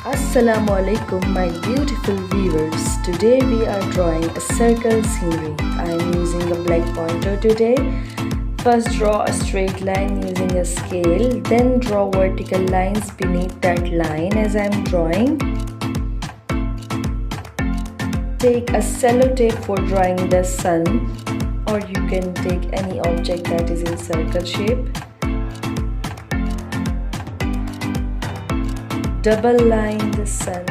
Assalamu alaikum my beautiful viewers. Today we are drawing a circle scenery. I am using a black pointer today. First draw a straight line using a scale, then draw vertical lines beneath that line as I am drawing. Take a sellotape for drawing the sun, or you can take any object that is in circle shape. Double line the sun.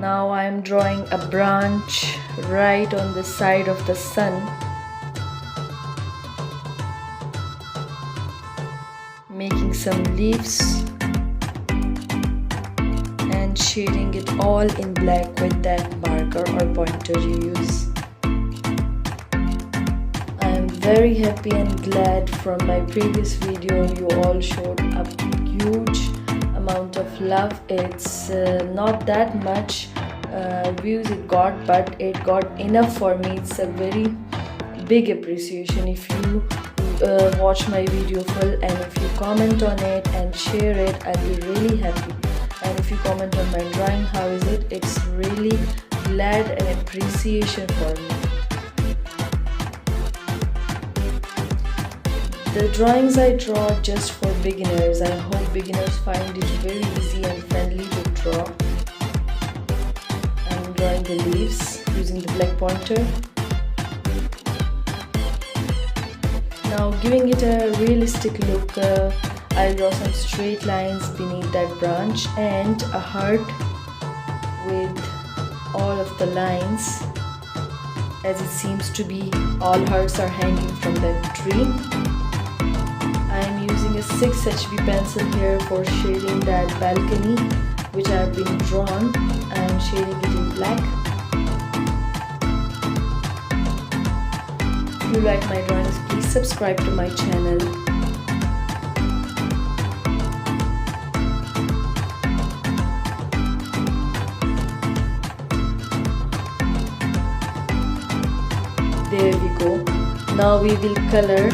Now I am drawing a branch right on the side of the sun. Making some leaves and shading it all in black with that marker or pointer you use. I am very happy and glad from my previous video you all showed a huge amount of love. It's not that much views it got, but it got enough for me. It's a very big appreciation. If you watch my video full and if you comment on it and share it, I'll be really happy. And if you comment on my drawing, how is it? It's really glad and appreciation for me. The drawings I draw just for beginners. I hope beginners find it very easy and friendly to draw. I'm drawing the leaves using the black pointer. Now giving it a realistic look, I'll draw some straight lines beneath that branch and a heart with all of the lines, as it seems to be all hearts are hanging from that tree. I am using a 6 HB pencil here for shading that balcony which I have been drawn. I am shading it in black. If you like my drawings, please subscribe to my channel. There we go. Now we will color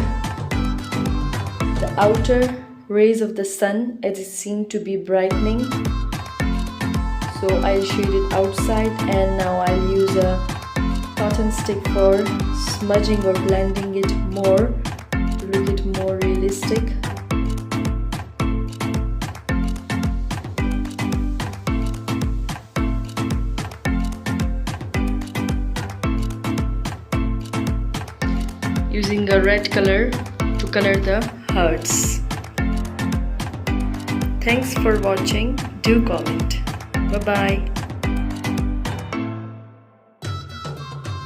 the outer rays of the sun as it seemed to be brightening. So I'll shade it outside, and now I'll use a cotton stick for smudging or blending it more to look it more realistic. Using a red color to color the hearts. Thanks for watching. Do comment. Bye bye.